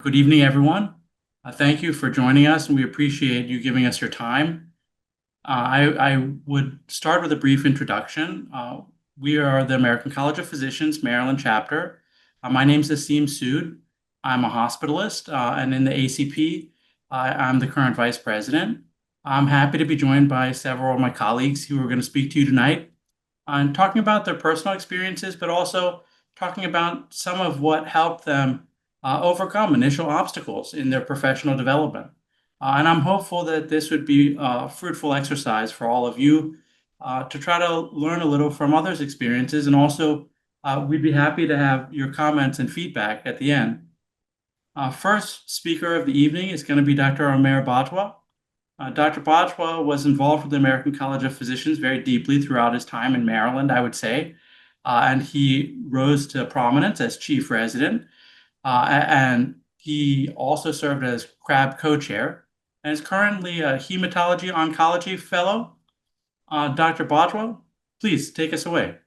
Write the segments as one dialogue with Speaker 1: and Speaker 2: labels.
Speaker 1: Good evening, everyone. Thank you for joining us, and we appreciate you giving us your time. I would start with a brief introduction. We are the American College of Physicians, Maryland chapter. My name is Asim Sood. I'm a hospitalist, and in the ACP, I'm the current vice president. I'm happy to be joined by several of my colleagues who are going to speak to you tonight on talking about their personal experiences, but also talking about some of what helped them overcome initial obstacles in their professional development. And I'm hopeful that this would be a fruitful exercise for all of you to try to learn a little from others' experiences. And also, we'd be happy to have your comments and feedback at the end. First speaker of the evening is going to be Dr. Omer Bajwa. Dr. Bajwa was involved with the American College of Physicians very deeply throughout his time in Maryland, I would say, and he rose to prominence as chief resident, and he also served as CRAB co-chair, and is currently a hematology oncology fellow. Dr. Bajwa, please take us away.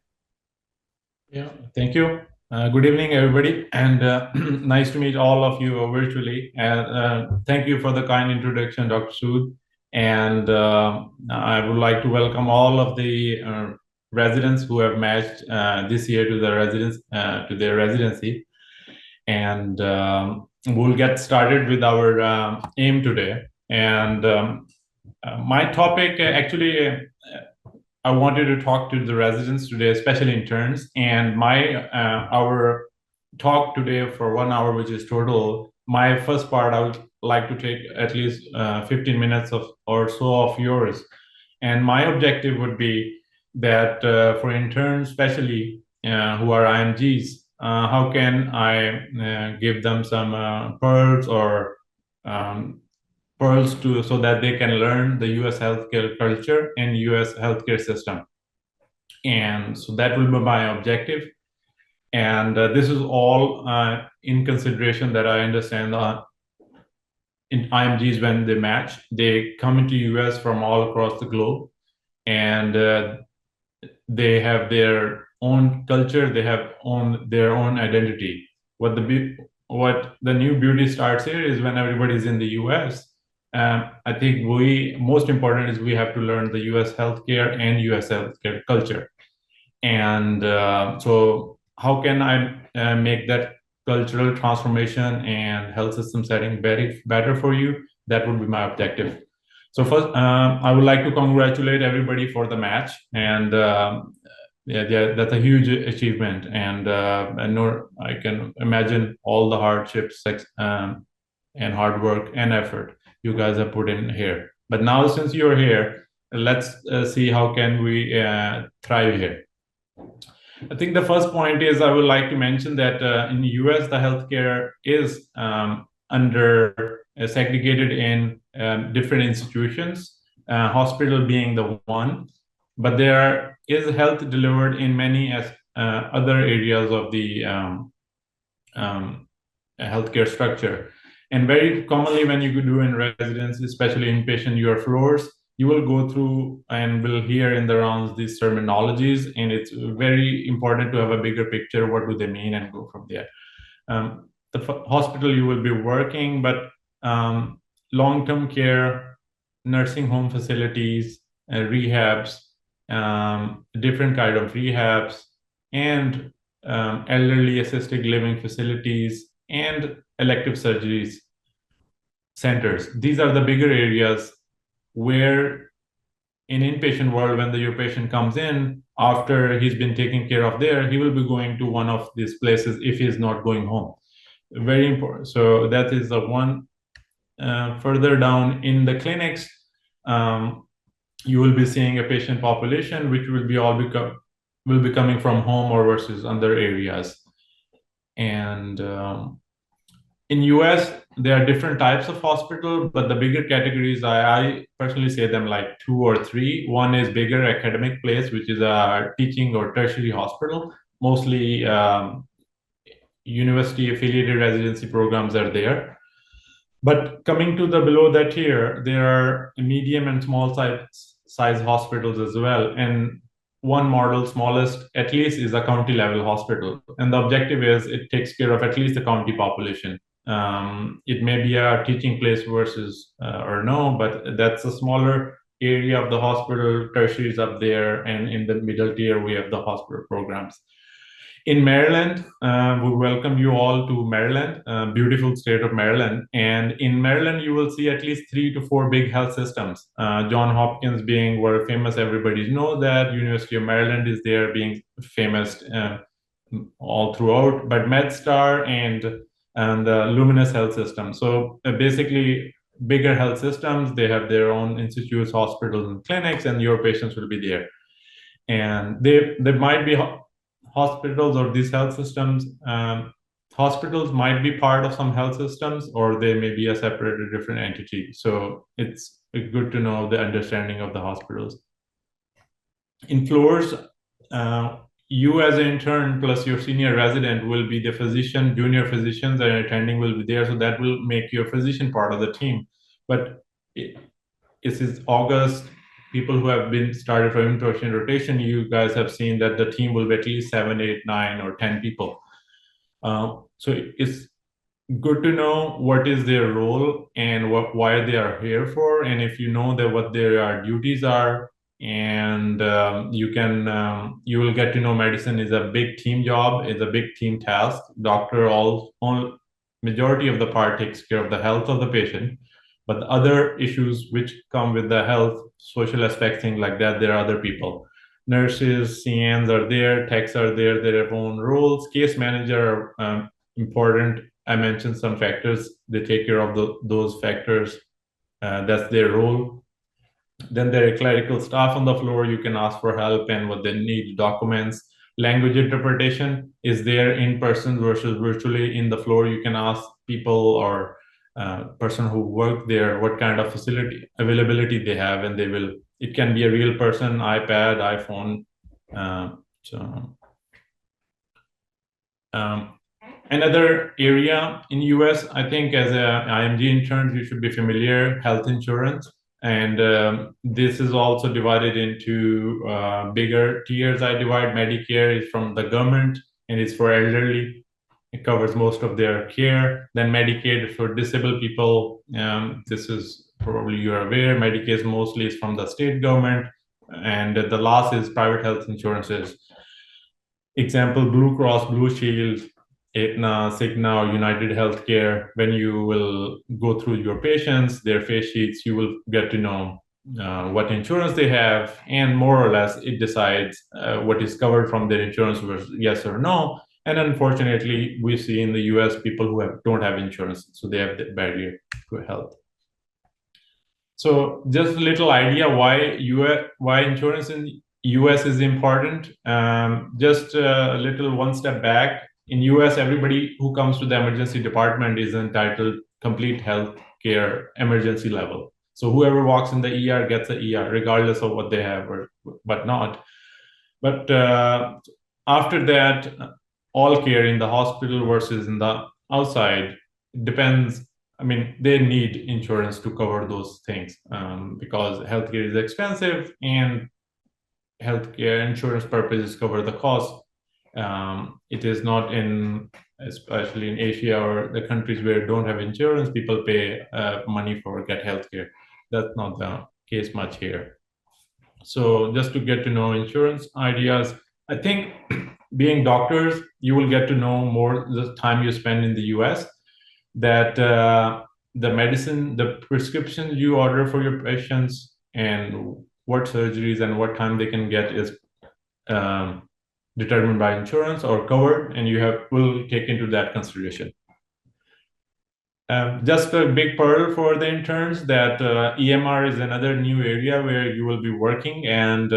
Speaker 2: Yeah, thank you. Good evening, everybody, and nice to meet all of you virtually. And thank you for the kind introduction, Dr. Sood. And I would like to welcome all of the residents who have matched this year to their residency. And we'll get started with our aim today. And my topic actually. I wanted to talk to the residents today, especially interns, and our talk today for 1 hour, which is total. My first part, I would like to take at least 15 minutes or so of yours, and my objective would be that for interns, especially who are IMGs, how can I give them some pearls or so that they can learn the US healthcare culture and US healthcare system. And so that will be my objective. And this is all in consideration that I understand in IMGs, when they match, they come into US from all across the globe, and they have their own culture, they have their own identity. What the new beauty starts here is when everybody's in the US. I think most important is we have to learn the US healthcare and US healthcare culture. And so how can I make that cultural transformation and health system setting better for you? That would be my objective. So first, I would like to congratulate everybody for the match. And yeah, that's a huge achievement. And I know I can imagine all the hardships and hard work and effort you guys have put in here. But now, since you're here, let's see how can we thrive here. I think the first point is I would like to mention that in the US, the healthcare is segregated in different institutions, hospital being the one, but there is health delivered in many other areas of the healthcare structure. And very commonly, when you do in residency, especially inpatient UR floors, you will go through and will hear in the rounds these terminologies, and it's very important to have a bigger picture. What do they mean, and go from there. The hospital you will be working, but long-term care, nursing home facilities, rehabs, different kind of rehabs, and elderly assisted living facilities, and elective surgeries centers. These are the bigger areas where in inpatient world, when your patient comes in, after he's been taken care of there, he will be going to one of these places if he's not going home. Very important. So that is the one. Further down in the clinics, you will be seeing a patient population which will be coming from home or versus other areas. And in US, there are different types of hospital, but the bigger categories, I personally say them like 2 or 3. One is bigger academic place, which is a teaching or tertiary hospital. Mostly university affiliated residency programs are there. But coming to the below that here, there are medium and small size hospitals as well. And one model, smallest at least, is a county level hospital. And the objective is it takes care of at least the county population. It may be a teaching place versus or no, but that's a smaller area of the hospital. Tertiary is up there, and in the middle tier, we have the hospital programs. In Maryland, we welcome you all to Maryland, beautiful state of Maryland. And in Maryland, you will see at least 3 to 4 big health systems. John Hopkins being world famous, everybody knows that. University of Maryland is there, being famous all throughout. But MedStar and Luminous Health System. So basically, bigger health systems. They have their own institutes, hospitals, and clinics, and your patients will be there. And they might be hospitals or these health systems. Hospitals might be part of some health systems, or they may be a separate, a different entity. So it's good to know the understanding of the hospitals. In floors, you as an intern plus your senior resident will be the physician, junior physicians and attending will be there. So that will make your physician part of the team. But it is August. People who have been started from in-person rotation, you guys have seen that the team will be at least 7, 8, 9, or 10 people. So it's good to know what is their role and why they are here for, and if you know that what their duties are, and you will get to know medicine is a big team job, is a big team task. Doctor all majority of the part takes care of the health of the patient, but the other issues which come with the health, social aspects, things like that, there are other people. Nurses, CNs are there, techs are there, they have own roles. Case manager are important. I mentioned some factors. They take care of those factors. That's their role. Then there are clerical staff on the floor. You can ask for help and what they need, documents. Language interpretation is there in person versus virtually. In the floor, you can ask people or person who work there what kind of facility availability they have, and they will. It can be a real person, iPad, iPhone. Another area in US, I think as a IMG interns, you should be familiar, health insurance. And this is also divided into bigger tiers. I divide Medicare is from the government and it's for elderly. It covers most of their care. Then Medicaid for disabled people. This is probably you're aware. Medicaid mostly is from the state government. And the last is private health insurances. Example, Blue Cross, Blue Shield, Aetna, Cigna, or United Healthcare. When you will go through your patients, their face sheets, you will get to know what insurance they have, and more or less it decides what is covered from their insurance versus yes or no. And unfortunately, we see in the US people who don't have insurance, so they have the barrier to health. So just a little idea why insurance in US is important. Just a little one step back. In US, everybody who comes to the emergency department is entitled complete health care emergency level. So whoever walks in the ER gets the ER, regardless of what they have or but not. But after that, all care in the hospital versus in the outside depends. I mean, they need insurance to cover those things because healthcare is expensive and healthcare insurance purposes cover the cost. It is not especially in Asia or the countries where don't have insurance, people pay money for get healthcare. That's not the case much here. So just to get to know insurance ideas, I think being doctors, you will get to know more the time you spend in the US, that the medicine, the prescriptions you order for your patients and what surgeries and what time they can get is determined by insurance or covered, and will take into that consideration. Just a big pearl for the interns that EMR is another new area where you will be working, and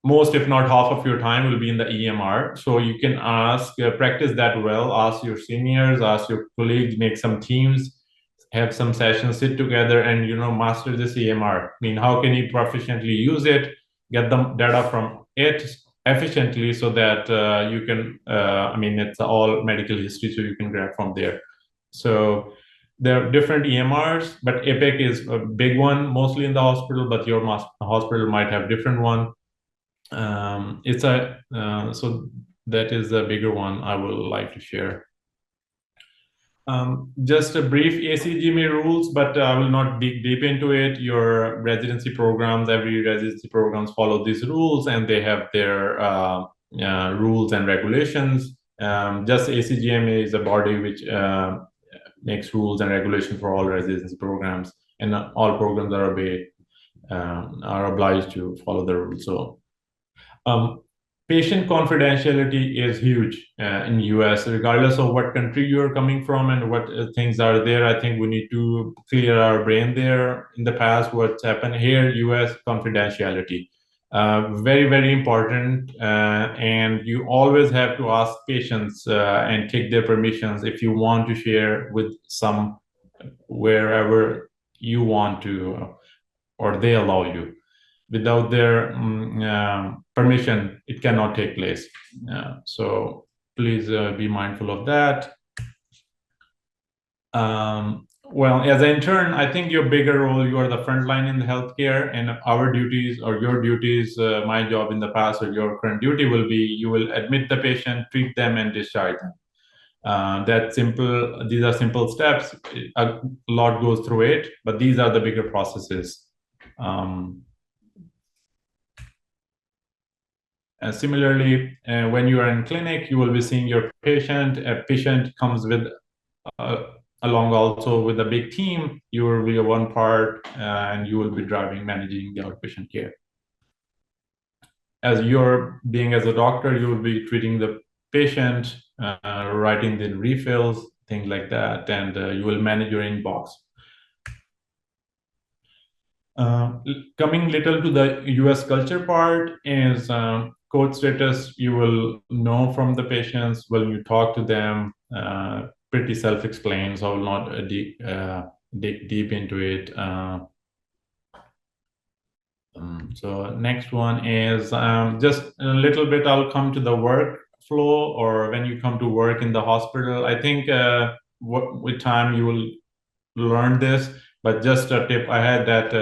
Speaker 2: most, if not half of your time will be in the EMR. So you can practice that well, ask your seniors, ask your colleagues, make some teams, have some sessions, sit together and, master this EMR. I mean, how can you proficiently use it, get the data from it efficiently so that you can, it's all medical history, so you can grab from there. So there are different EMRs, but EPIC is a big one, mostly in the hospital, but your hospital might have different one. So that is the bigger one I would like to share. Just a brief ACGME rules, but I will not dig deep into it. Your residency programs, every residency programs follow these rules, and they have their rules and regulations. Just ACGME is a body which makes rules and regulations for all residency programs, and all programs are obliged to follow the rules. So um, patient confidentiality is huge in US, regardless of what country you're coming from and what things are there. I think we need to clear our brain there. In the past, what's happened here, US confidentiality. Very, very important. And you always have to ask patients and take their permissions if you want to share with some wherever you want to, or they allow you. Without their permission, it cannot take place. So please be mindful of that. Well, as an intern, I think your bigger role, you are the front line in the healthcare, and our duties or your duties, my job in the past or your current duty will be, you will admit the patient, treat them, and discharge them. That simple. These are simple steps. A lot goes through it, but these are the bigger processes. Similarly, when you are in clinic, you will be seeing your patient. A patient comes with along also with a big team. You will be one part, and you will be managing the outpatient care. As you're being as a doctor, you will be treating the patient, writing the refills, things like that, and you will manage your inbox. Coming little to the US culture part is code status. You will know from the patients when you talk to them, pretty self-explained, so I will not dig deep into it. So next one is just a little bit, I'll come to the workflow, or when you come to work in the hospital. I think with time you will learn this, but just a tip I had that,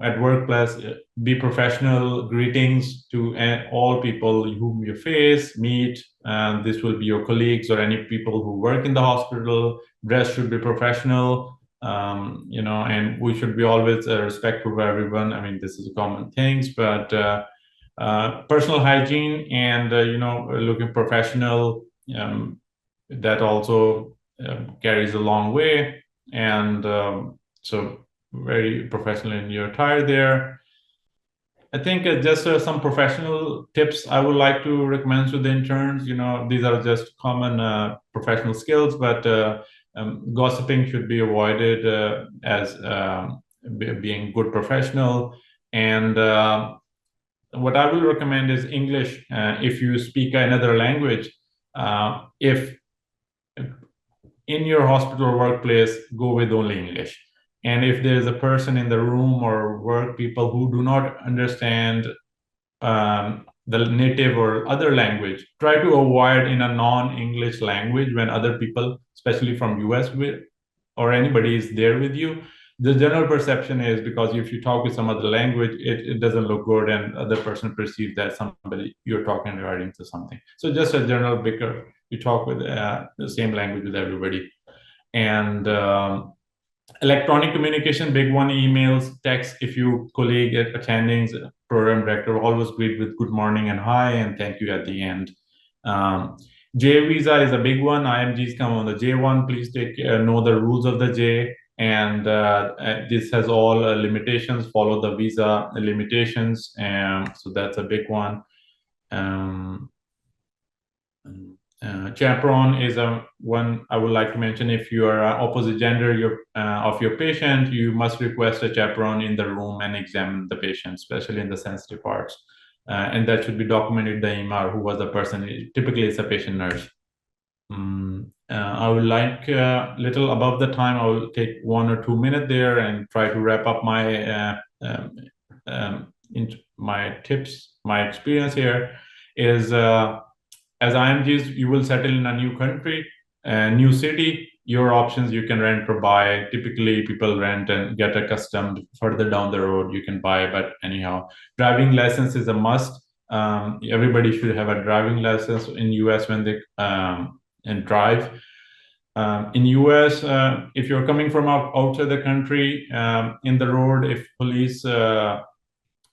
Speaker 2: at workplace, be professional, greetings to all people whom you meet, and this will be your colleagues or any people who work in the hospital. Dress should be professional, and we should be always respectful of everyone. I mean, this is common things, but personal hygiene and, looking professional, that also carries a long way. And so very professional in your attire there. I think just some professional tips I would like to recommend to the interns. These are just common professional skills, but gossiping should be avoided as being good professional. And what I will recommend is English. If you speak another language, if in your hospital or workplace, go with only English. And if there's a person in the room or work people who do not understand the native or other language, try to avoid in a non-English language when other people, especially from US or anybody is there with you. The general perception is, because if you talk with some other language, it doesn't look good, and other person perceives that somebody you're talking regarding to something. So just a general bigger, you talk with the same language with everybody. And electronic communication, big one, emails, text. If you colleague attending, program director, always greet with good morning and hi and thank you at the end. J visa is a big one. IMGs come on the J1. Please know the rules of the J. And this has all limitations. Follow the visa limitations. So that's a big one. Chaperone is one I would like to mention. If you are opposite gender of your patient, you must request a chaperone in the room and examine the patient, especially in the sensitive parts. And that should be documented the EMR, who was the person. Typically, it's a patient nurse. I would like little above the time. I will take 1 or 2 minutes there and try to wrap up my my tips. My experience here is, as IMGs, you will settle in a new country, a new city. Your options, you can rent or buy. Typically, people rent and get accustomed. Further down the road, you can buy. But anyhow, driving license is a must. Everybody should have a driving license in US when they and drive. In US, if you're coming from outside the country, in the road, if police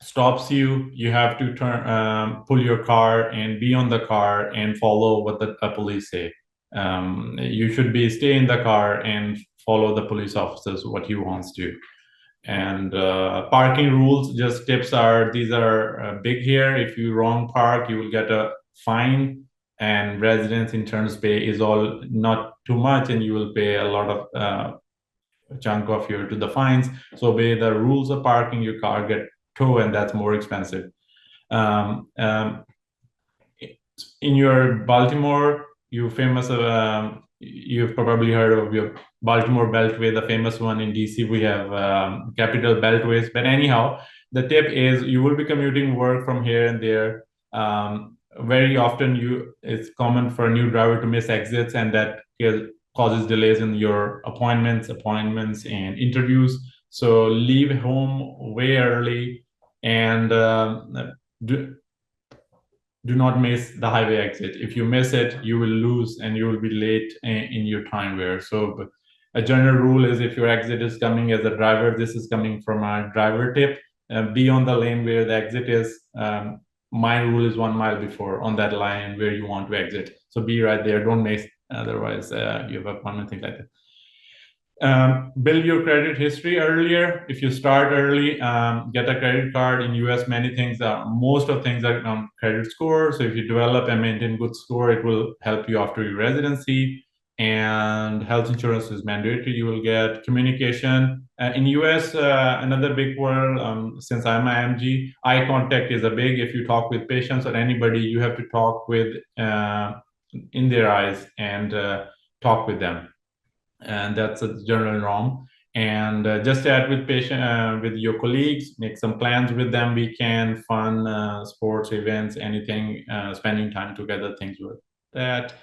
Speaker 2: stops you, you have to pull your car and be on the car and follow what the police say. You should stay in the car and follow the police officers what he wants to. And parking rules, just tips are, these are big here. If you wrong park, you will get a fine, and residence insurance pay is all not too much, and you will pay a lot of chunk of your to the fines. So obey the rules of parking, your car get towed, and that's more expensive. Um, um, in your Baltimore, you've probably heard of your Baltimore Beltway, the famous one. In DC, we have Capital Beltways. But anyhow, the tip is you will be commuting work from here and there. Very often, it's common for a new driver to miss exits, and that causes delays in your appointments, and interviews. So leave home way early, and do not miss the highway exit. If you miss it, you will lose and you will be late in your time where. So a general rule is, if your exit is coming as a driver, this is coming from a driver tip, be on the lane where the exit is. My rule is 1 mile before on that line where you want to exit. So be right there, don't miss, otherwise you have appointment, things like that. Build your credit history earlier. If you start early, get a credit card. In US, most of things are on credit score. So if you develop and maintain good score, it will help you after your residency. And health insurance is mandatory. You will get communication. In US, another big world, since I'm IMG, eye contact is a big. If you talk with patients or anybody, you have to talk with in their eyes and talk with them, and that's a general norm. And just chat with with your colleagues, make some plans with them, weekend fun, sports events, anything, spending time together, things with that.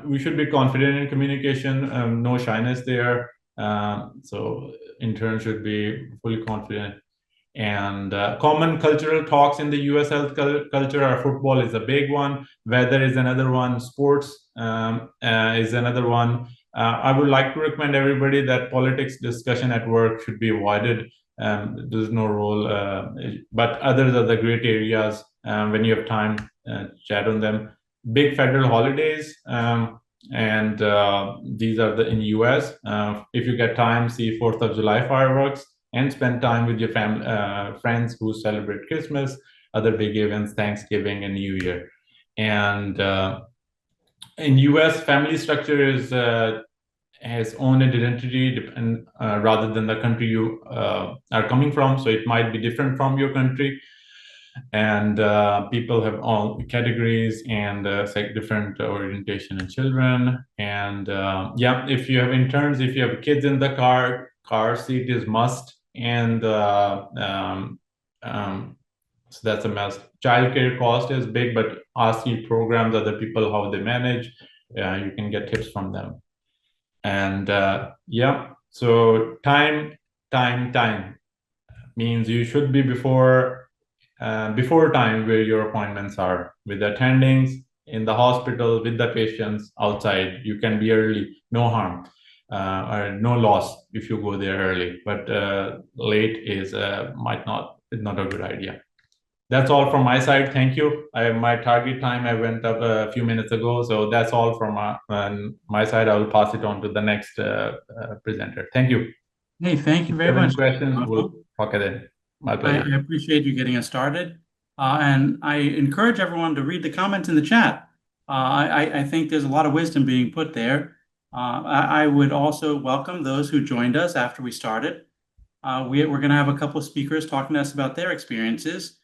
Speaker 2: We should be confident in communication, no shyness there. So interns should be fully confident. And common cultural talks in the US health culture are, football is a big one, weather is another one, sports is another one. I would like to recommend everybody that politics discussion at work should be avoided. There's no role, but others are the great areas. When you have time, chat on them. Big federal holidays, and these are in US. If you get time, see 4th of July fireworks, and spend time with your friends who celebrate Christmas, other big events, Thanksgiving and New Year. And in US, family structure has own identity, rather than the country you are coming from. So it might be different from your country. And people have all categories and different orientation in children. And yeah, if you have interns, if you have kids in the car seat is must. And so that's a must. Childcare cost is big, but ask your programs, other people, how they manage. You can get tips from them. And yeah, so time means you should be before time where your appointments are, with attendings in the hospital, with the patients outside. You can be early, no harm, or no loss if you go there early, but late is not a good idea. That's all from my side. Thank you. My target time, I went up a few minutes ago, so that's all from my side. I will pass it on to the next presenter. Thank you.
Speaker 1: Hey, thank you very
Speaker 2: If you have
Speaker 1: much.
Speaker 2: any questions, we'll talk at it. My pleasure.
Speaker 1: I appreciate you getting us started. And I encourage everyone to read the comments in the chat. I think there's a lot of wisdom being put there. I would also welcome those who joined us after we started. We're going to have a couple of speakers talking to us about their experiences.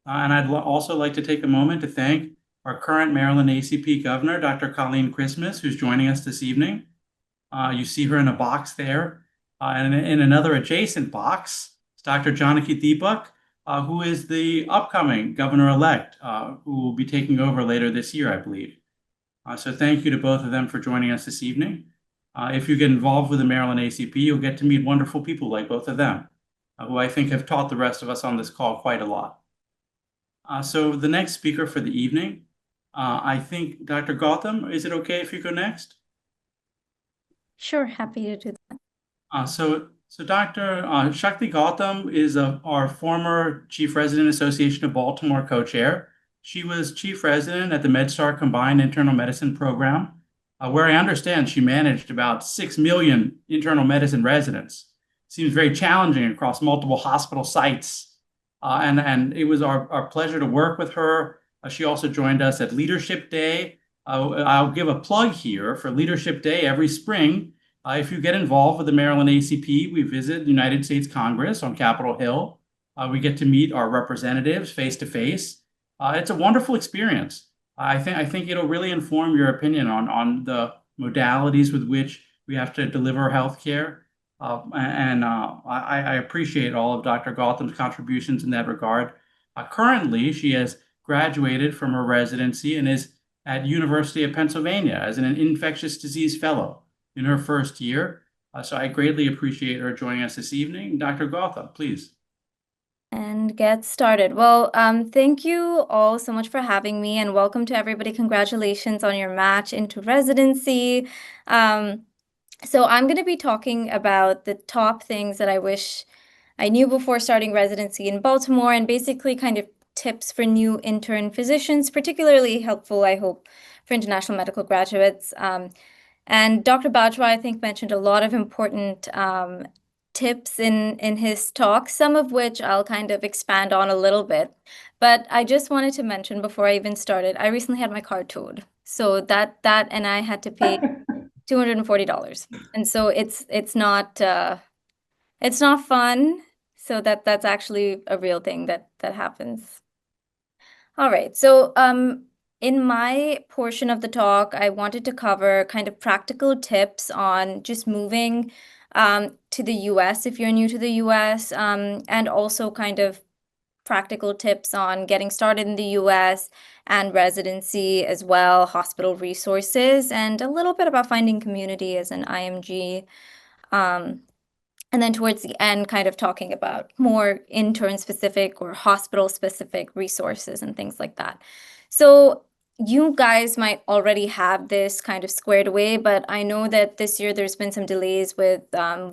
Speaker 1: And I'd also like to take a moment to thank our current Maryland ACP governor, Dr. Colleen Christmas, who's joining us this evening. You see her in a box there. And in another adjacent box, it's Dr. Janaki Deepak, who is the upcoming governor-elect, who will be taking over later this year, I believe. So thank you to both of them for joining us this evening. If you get involved with the Maryland ACP, you'll get to meet wonderful people like both of them, who I think have taught the rest of us on this call quite a lot. So the next speaker for the evening, I think Dr. Gautam, is it okay if you go next?
Speaker 3: Sure, happy to do that.
Speaker 1: So Dr. Shakti Gautam is our former Chief Resident Association of Baltimore co-chair. She was Chief Resident at the MedStar Combined Internal Medicine Program, where I understand she managed about 6 million internal medicine residents. Seems very challenging across multiple hospital sites. And it was our pleasure to work with her. She also joined us at Leadership Day. I'll give a plug here for Leadership Day every spring. If you get involved with the Maryland ACP, we visit the United States Congress on Capitol Hill. We get to meet our representatives face to face. It's a wonderful experience. I think it'll really inform your opinion on the modalities with which we have to deliver healthcare. I appreciate all of Dr. Gautam's contributions in that regard. Currently, she has graduated from her residency and is at University of Pennsylvania as an infectious disease fellow in her first year. So I greatly appreciate her joining us this evening. Dr. Gautam, please.
Speaker 3: And get started. Well, thank you all so much for having me, and welcome to everybody. Congratulations on your match into residency. So I'm going to be talking about the top things that I wish I knew before starting residency in Baltimore, and basically kind of tips for new intern physicians, particularly helpful, I hope, for international medical graduates. And Dr. Bajwa, I think, mentioned a lot of important tips in his talk, some of which I'll kind of expand on a little bit. But I just wanted to mention before I even started, I recently had my car towed. So that and I had to pay $240. And so it's not fun. So that's actually a real thing that happens. All right. So in my portion of the talk, I wanted to cover kind of practical tips on just moving to the US if you're new to the US, and also kind of practical tips on getting started in the US and residency as well, hospital resources, and a little bit about finding community as an IMG. And then towards the end, kind of talking about more intern-specific or hospital-specific resources and things like that. So you guys might already have this kind of squared away, but I know that this year there's been some delays with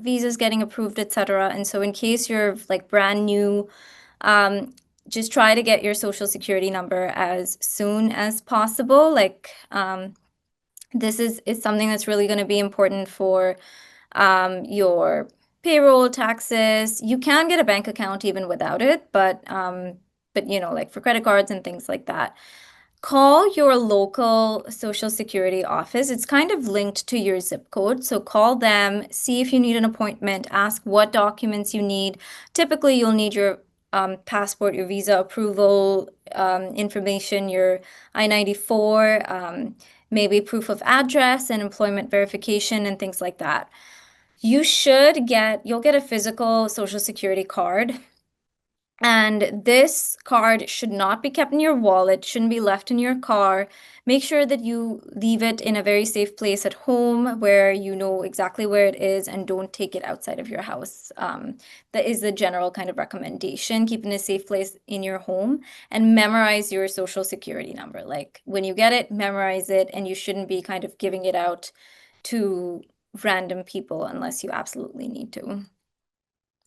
Speaker 3: visas getting approved, etc. And so in case you're like brand new, just try to get your social security number as soon as possible. Like this is something that's really going to be important for your payroll, taxes. You can get a bank account even without it, but you know, like for credit cards and things like that. Call your local Social Security office. It's kind of linked to your zip code. So call them, see if you need an appointment, ask what documents you need. Typically, you'll need your passport, your visa approval information, your I-94, maybe proof of address and employment verification and things like that. You'll get a physical Social Security card. And this card should not be kept in your wallet, shouldn't be left in your car. Make sure that you leave it in a very safe place at home where you know exactly where it is, and don't take it outside of your house. That is the general kind of recommendation. Keep it in a safe place in your home and memorize your Social Security number. Like when you get it, memorize it, and you shouldn't be kind of giving it out to random people unless you absolutely need to.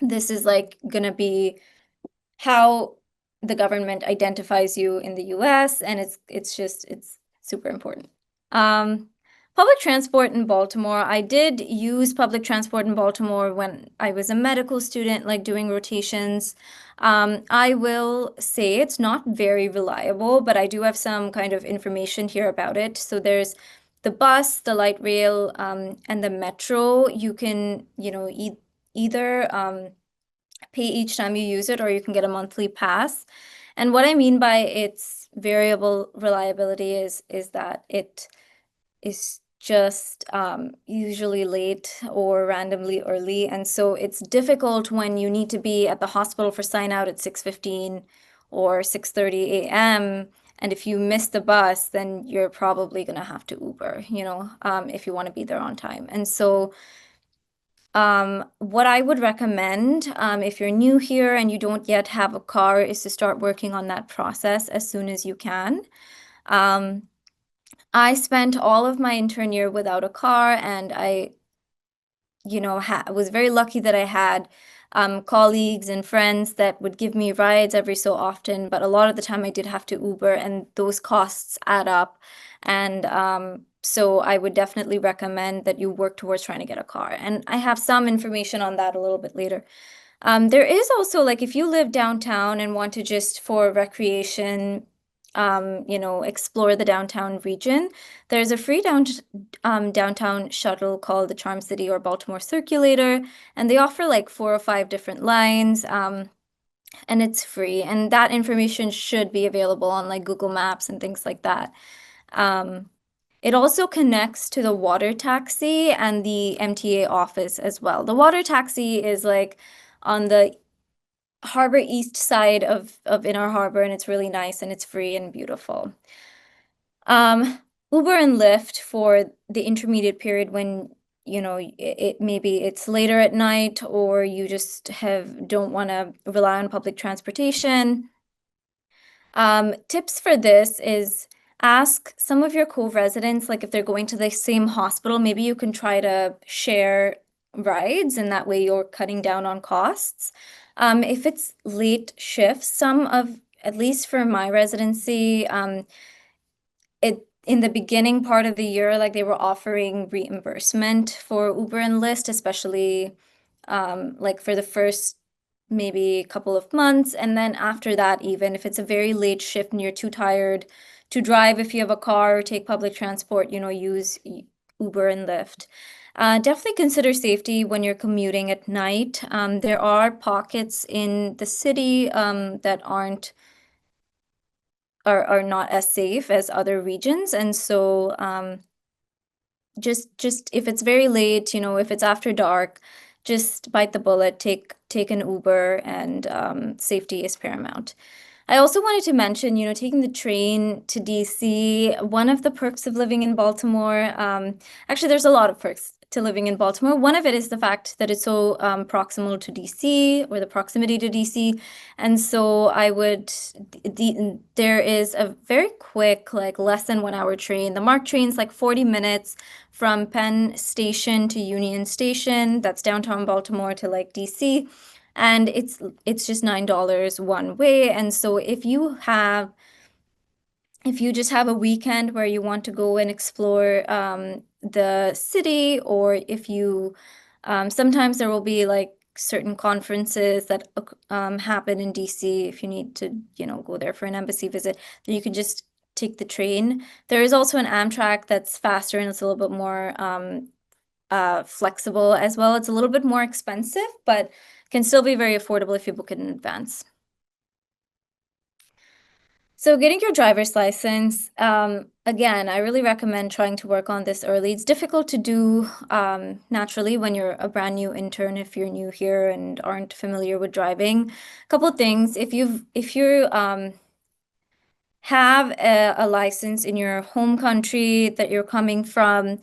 Speaker 3: This is like gonna be how the government identifies you in the US, and it's super important. Public transport in Baltimore. I did use public transport in Baltimore when I was a medical student, like doing rotations. I will say it's not very reliable, but I do have some kind of information here about it. So there's the bus, the light rail, and the metro. You can, you know, either pay each time you use it, or you can get a monthly pass. And what I mean by its variable reliability is that it is just usually late or randomly early. And so it's difficult when you need to be at the hospital for sign out at 6:15 or 6:30 a.m. And if you miss the bus, then you're probably going to have to Uber, you know, if you want to be there on time. And so what I would recommend, if you're new here and you don't yet have a car, is to start working on that process as soon as you can. I spent all of my intern year without a car, and I was very lucky that I had colleagues and friends that would give me rides every so often, but a lot of the time I did have to Uber, and those costs add up. And so I would definitely recommend that you work towards trying to get a car. And I have some information on that a little bit later. There is also, like, if you live downtown and want to just for recreation, explore the downtown region, there's a free downtown shuttle called the Charm City or Baltimore Circulator, and they offer like 4 or 5 different lines, and it's free. And that information should be available on like Google Maps and things like that. It also connects to the water taxi and the MTA office as well. The water taxi is like on the harbor east side of Inner Harbor, and it's really nice and it's free and beautiful. Uber and Lyft for the intermediate period when maybe it's later at night or you just don't want to rely on public transportation. Tips for this is ask some of your co-residents, like if they're going to the same hospital, maybe you can try to share rides, and that way you're cutting down on costs. If it's late shifts, at least for my residency, in the beginning part of the year, like they were offering reimbursement for Uber and Lyft, especially like for the first maybe couple of months. And then after that, even if it's a very late shift and you're too tired to drive, if you have a car or take public transport, use Uber and Lyft. Definitely consider safety when you're commuting at night. There are pockets in the city that are not as safe as other regions. And so just if it's very late, if it's after dark, just bite the bullet, take an Uber, and safety is paramount. I also wanted to mention, taking the train to DC. One of the perks of living in Baltimore, actually, there's a lot of perks to living in Baltimore. One of it is the fact that it's so proximal to DC, or the proximity to DC. And so there is a very quick, like less than 1 hour train. The MARC train's like 40 minutes from Penn Station to Union Station. That's downtown Baltimore to like DC. And it's just $9 one way. And so if you just have a weekend where you want to go and explore the city, or if you sometimes there will be like certain conferences that happen in DC, if you need to go there for an embassy visit, then you can just take the train. There is also an Amtrak that's faster and it's a little bit more flexible as well. It's a little bit more expensive, but can still be very affordable if you book it in advance. So getting your driver's license, again, I really recommend trying to work on this early. It's difficult to do naturally when you're a brand new intern, if you're new here and aren't familiar with driving. A couple of things, if you have a license in your home country that you're coming from,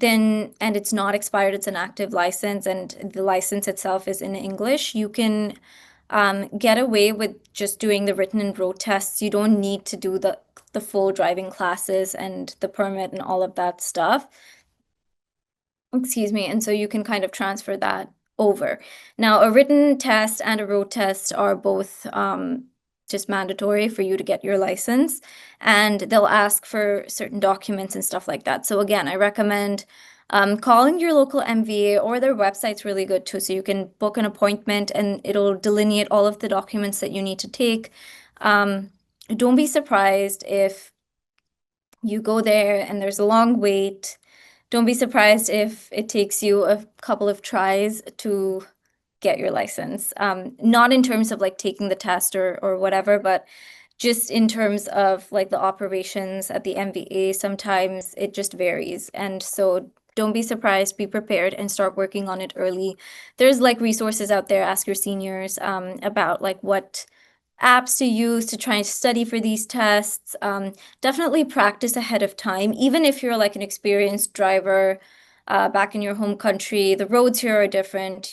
Speaker 3: and it's not expired, it's an active license, and the license itself is in English, you can get away with just doing the written and road tests. You don't need to do the full driving classes and the permit and all of that stuff. Excuse me. And so you can kind of transfer that over. Now, a written test and a road test are both just mandatory for you to get your license, and they'll ask for certain documents and stuff like that. So again, I recommend calling your local MVA, or their website's really good too. So you can book an appointment and it'll delineate all of the documents that you need to take. Don't be surprised if you go there and there's a long wait. Don't be surprised if it takes you a couple of tries to get your license. Not in terms of like taking the test or whatever, but just in terms of like the operations at the MVA, sometimes it just varies. And so don't be surprised, be prepared, and start working on it early. There's like resources out there, ask your seniors about like what apps to use to try and study for these tests. Definitely practice ahead of time, even if you're like an experienced driver back in your home country. The roads here are different.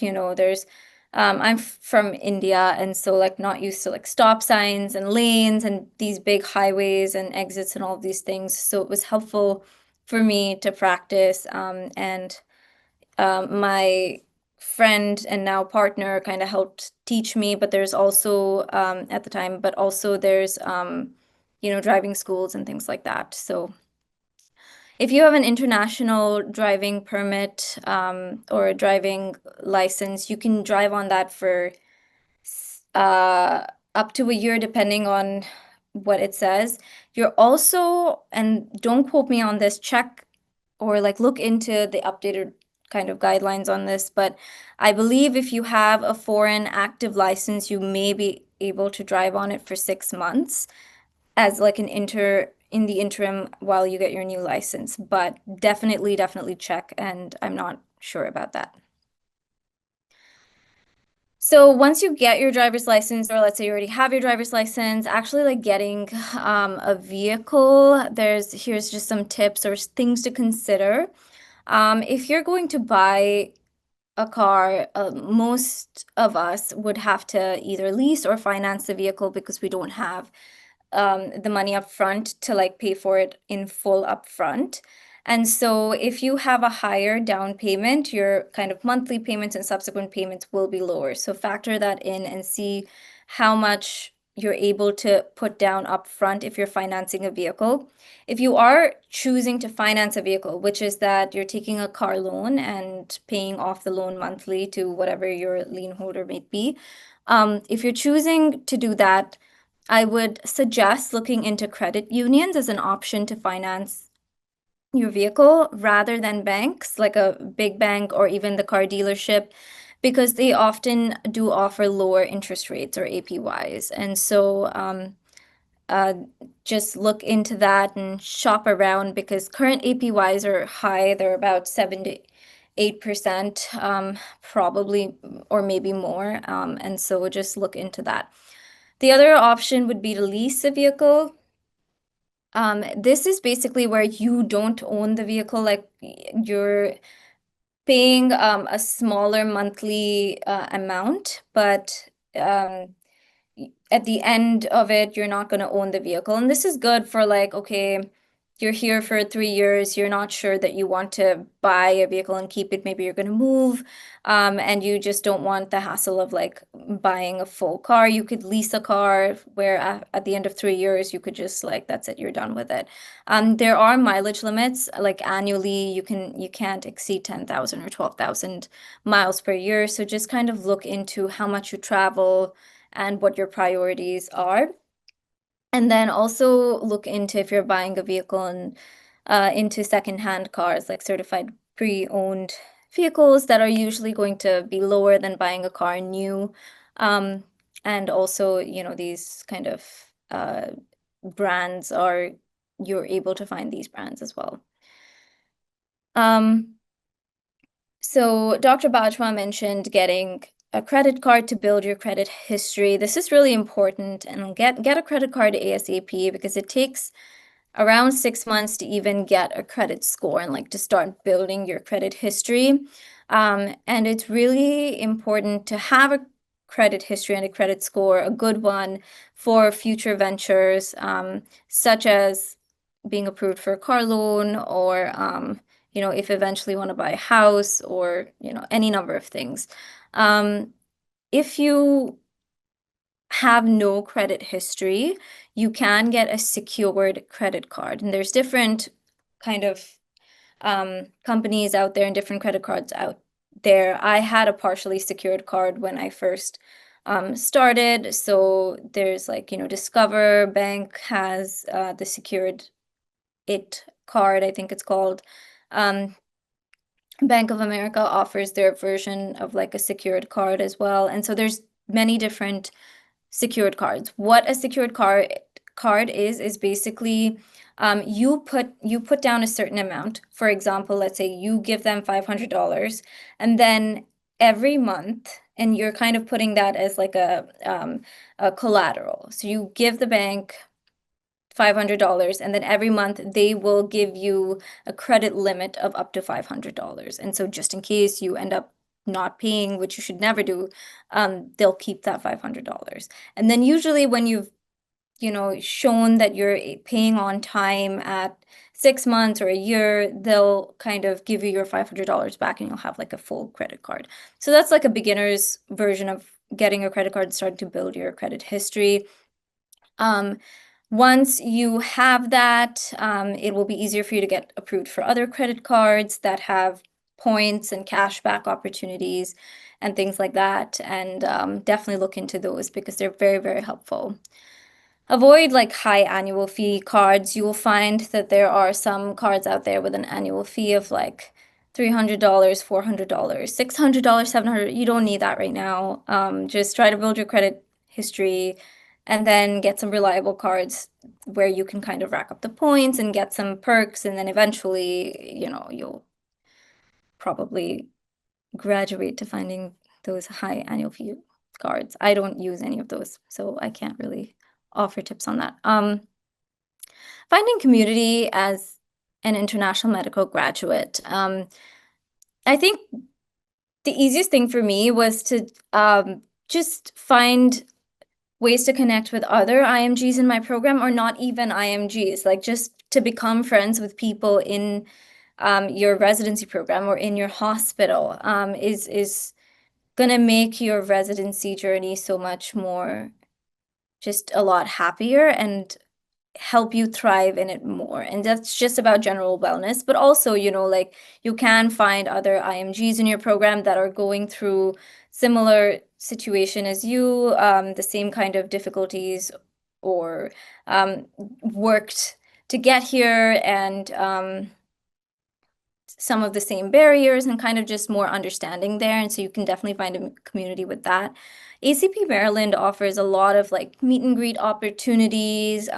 Speaker 3: I'm from India, and so like not used to like stop signs and lanes and these big highways and exits and all of these things. So it was helpful for me to practice and my friend and now partner kind of helped teach me, but there's also at the time, but also there's driving schools and things like that. So if you have an international driving permit or a driving license, you can drive on that for up to a year, depending on what it says. You're also, and don't quote me on this, check or like look into the updated kind of guidelines on this, but I believe if you have a foreign active license, you may be able to drive on it for 6 months as like in the interim while you get your new license. But definitely check, and I'm not sure about that. So once you get your driver's license, or let's say you already have your driver's license, actually like getting a vehicle, here's just some tips or things to consider. If you're going to buy a car, most of us would have to either lease or finance the vehicle because we don't have the money up front to like pay for it in full upfront. And so if you have a higher down payment, your kind of monthly payments and subsequent payments will be lower. So factor that in and see how much you're able to put down upfront if you're financing a vehicle. If you are choosing to finance a vehicle, which is that you're taking a car loan and paying off the loan monthly to whatever your lien holder may be, if you're choosing to do that, I would suggest looking into credit unions as an option to finance your vehicle rather than banks, like a big bank or even the car dealership, because they often do offer lower interest rates or APYs. And so uh, just look into that and shop around because current APYs are high. They're about 7 to 8%, probably, or maybe more. And so just look into that. The other option would be to lease a vehicle. This is basically where you don't own the vehicle, like you're paying a smaller monthly amount, but at the end of it, you're not going to own the vehicle. And this is good for like, okay, you're here for 3 years, you're not sure that you want to buy a vehicle and keep it. Maybe you're going to move, and you just don't want the hassle of like buying a full car. You could lease a car where at the end of 3 years, you could just like, that's it, you're done with it. There are mileage limits, like annually, you can't exceed 10,000 or 12,000 miles per year. So just kind of look into how much you travel and what your priorities are. And then also look into if you're buying a vehicle and into secondhand cars, like certified pre-owned vehicles that are usually going to be lower than buying a car new. And also, these kind of brands you're able to find these brands as well. So Dr. Bajwa mentioned getting a credit card to build your credit history. This is really important, and get a credit card ASAP because it takes around 6 months to even get a credit score and like to start building your credit history. And it's really important to have a credit history and a credit score, a good one for future ventures, such as being approved for a car loan or if eventually you want to buy a house or, any number of things. If you have no credit history, you can get a secured credit card. And there's different kind of companies out there and different credit cards out there. I had a partially secured card when I first started. So there's like, Discover Bank has the secured it card, I think it's called. Bank of America offers their version of like a secured card as well. And so there's many different secured cards. What a secured card is basically you put down a certain amount. For example, let's say you give them $500, and then every month, and you're kind of putting that as like a collateral. So you give the bank $500, and then every month they will give you a credit limit of up to $500. And so just in case you end up not paying, which you should never do, they'll keep that $500. And then usually when you've shown that you're paying on time at 6 months or a year, they'll kind of give you your $500 back and you'll have like a full credit card. So that's like a beginner's version of getting a credit card, starting to build your credit history. Once you have that, it will be easier for you to get approved for other credit cards that have points and cashback opportunities and things like that. And definitely look into those because they're very, very helpful. Avoid like high annual fee cards. You will find that there are some cards out there with an annual fee of like $300, $400, $600, $700. You don't need that right now. Just try to build your credit history and then get some reliable cards where you can kind of rack up the points and get some perks. And then eventually, you'll probably graduate to finding those high annual fee cards. I don't use any of those, so I can't really offer tips on that. Finding community as an international medical graduate. I think the easiest thing for me was to just find ways to connect with other IMGs in my program, or not even IMGs, like just to become friends with people in your residency program or in your hospital is going to make your residency journey so much more, just a lot happier and help you thrive in it more. And that's just about general wellness, but also, like you can find other IMGs in your program that are going through similar situation as you, the same kind of difficulties, or worked to get here, and some of the same barriers, and kind of just more understanding there. And so you can definitely find a community with that. ACP Maryland offers a lot of like meet and greet opportunities.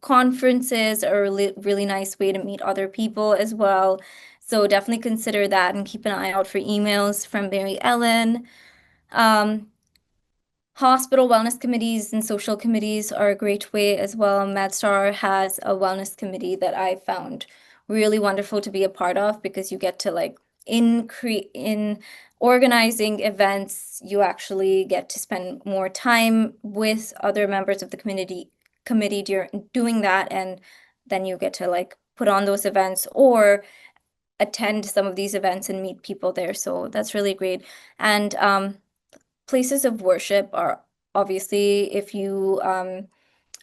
Speaker 3: Conferences are a really, really nice way to meet other people as well. So definitely consider that and keep an eye out for emails from Mary Ellen. Hospital wellness committees and social committees are a great way as well. MedStar has a wellness committee that I found really wonderful to be a part of, because you get to like in organizing events, you actually get to spend more time with other members of the committee during doing that, and then you get to like put on those events or attend some of these events and meet people there. So that's really great. And places of worship are obviously, if you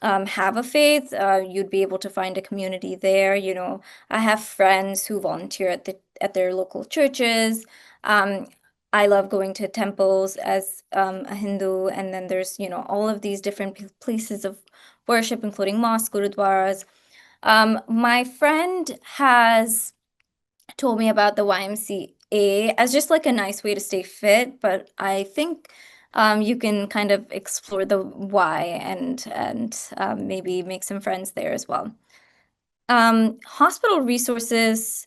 Speaker 3: have a faith, you'd be able to find a community there. I have friends who volunteer at their local churches. I love going to temples as a Hindu, and then there's all of these different places of worship, including mosques, gurudwaras. My friend has told me about the YMCA as just like a nice way to stay fit, but I think you can kind of explore the why and maybe make some friends there as well. Hospital resources,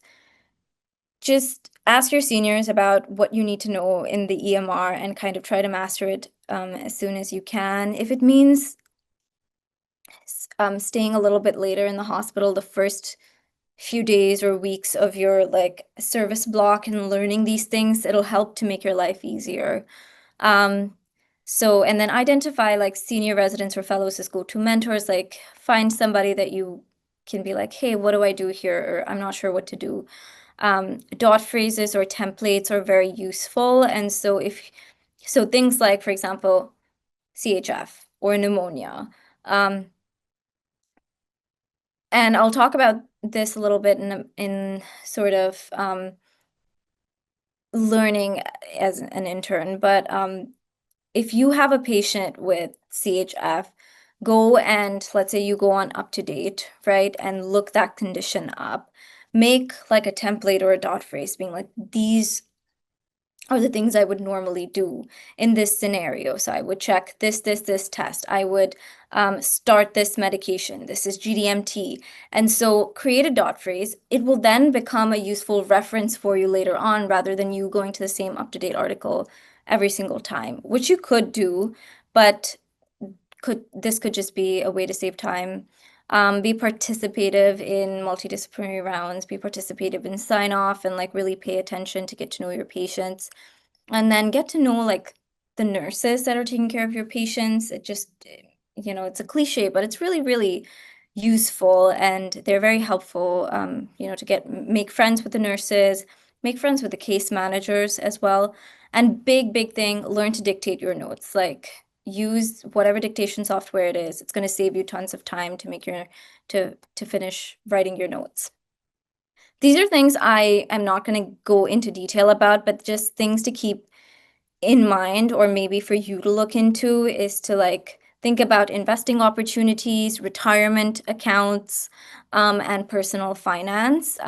Speaker 3: just ask your seniors about what you need to know in the EMR and kind of try to master it as soon as you can. If it means staying a little bit later in the hospital the first few days or weeks of your like service block and learning these things, it'll help to make your life easier. And then identify like senior residents or fellows as go-to mentors, like find somebody that you can be like, hey, what do I do here? Or I'm not sure what to do. Dot phrases or templates are very useful. And so things like, for example, CHF or pneumonia. And I'll talk about this a little bit in sort of learning as an intern, but if you have a patient with CHF, go and let's say you go on UpToDate, right, and look that condition up. Make like a template or a dot phrase being like, these are the things I would normally do in this scenario. So I would check this test. I would start this medication. This is GDMT. And so create a dot phrase. It will then become a useful reference for you later on, rather than you going to the same UpToDate article every single time, which you could do, but this could just be a way to save time. Be participative in multidisciplinary rounds, be participative in sign off, and like really pay attention to get to know your patients. And then get to know like the nurses that are taking care of your patients. It just, it's a cliche, but it's really, really useful, and they're very helpful, to make friends with the nurses, make friends with the case managers as well. And big thing, learn to dictate your notes. Like, use whatever dictation software it is. It's going to save you tons of time to make to finish writing your notes. These are things I am not going to go into detail about, but just things to keep in mind, or maybe for you to look into, is to like think about investing opportunities, retirement accounts, and personal finance.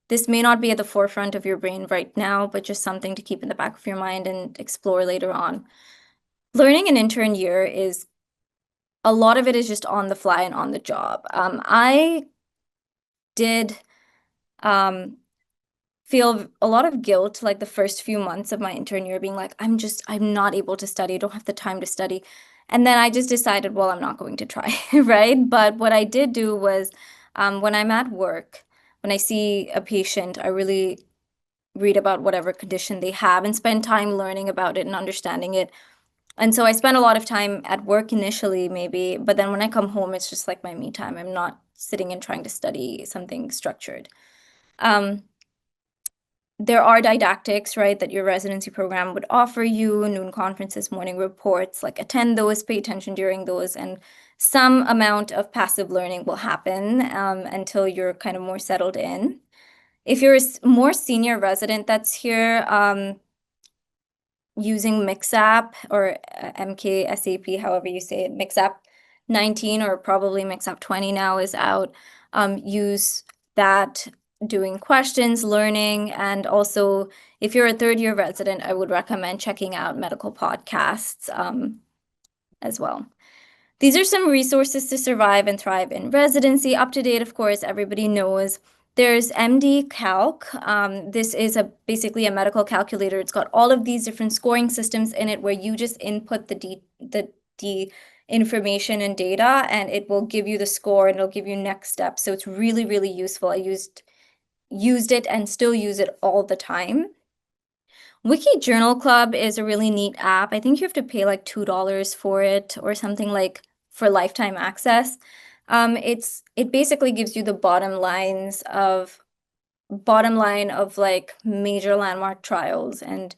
Speaker 3: This may not be at the forefront of your brain right now, but just something to keep in the back of your mind and explore later on. Learning an intern year is a lot of it is just on the fly and on the job. I did feel a lot of guilt like the first few months of my intern year, being like, I'm not able to study, I don't have the time to study. And then I just decided, well, I'm not going to try, right? But what I did do was, when I'm at work, when I see a patient, I really read about whatever condition they have and spend time learning about it and understanding it. And so I spent a lot of time at work initially, maybe, but then when I come home, it's just like my me time. I'm not sitting and trying to study something structured. There are didactics, right, that your residency program would offer you, noon conferences, morning reports, like attend those, pay attention during those, and some amount of passive learning will happen until you're kind of more settled in. If you're a more senior resident that's here, using MixApp or MKSAP, however you say it, MixApp 19 or probably MixApp 20 now is out. Use that doing questions, learning, and also if you're a third-year resident, I would recommend checking out medical podcasts as well. These are some resources to survive and thrive in residency. Up to date, of course, everybody knows. There's MD Calc. This is basically a medical calculator. It's got all of these different scoring systems in it where you just input the information and data, and it will give you the score and it'll give you next steps. So it's really, really useful. I used it and still use it all the time. Wiki Journal Club is a really neat app. I think you have to pay like $2 for it or something, like for lifetime access. It basically gives you the bottom line of like major landmark trials, and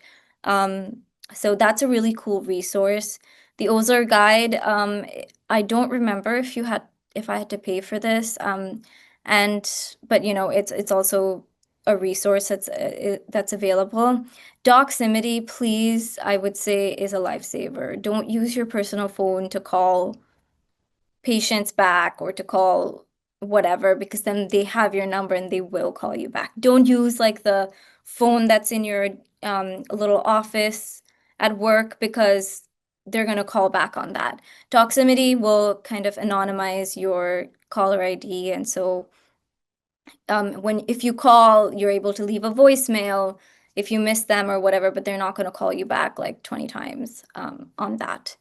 Speaker 3: so that's a really cool resource. The Ozar Guide, I don't remember if I had to pay for this, but it's also a resource that's available. Doximity, please, I would say, is a lifesaver. Don't use your personal phone to call patients back or to call whatever, because then they have your number and they will call you back. Don't use like the phone that's in your little office at work, because they're going to call back on that. Doximity will kind of anonymize your caller ID, and so if you call, you're able to leave a voicemail if you miss them or whatever, but they're not going to call you back like 20 times on that.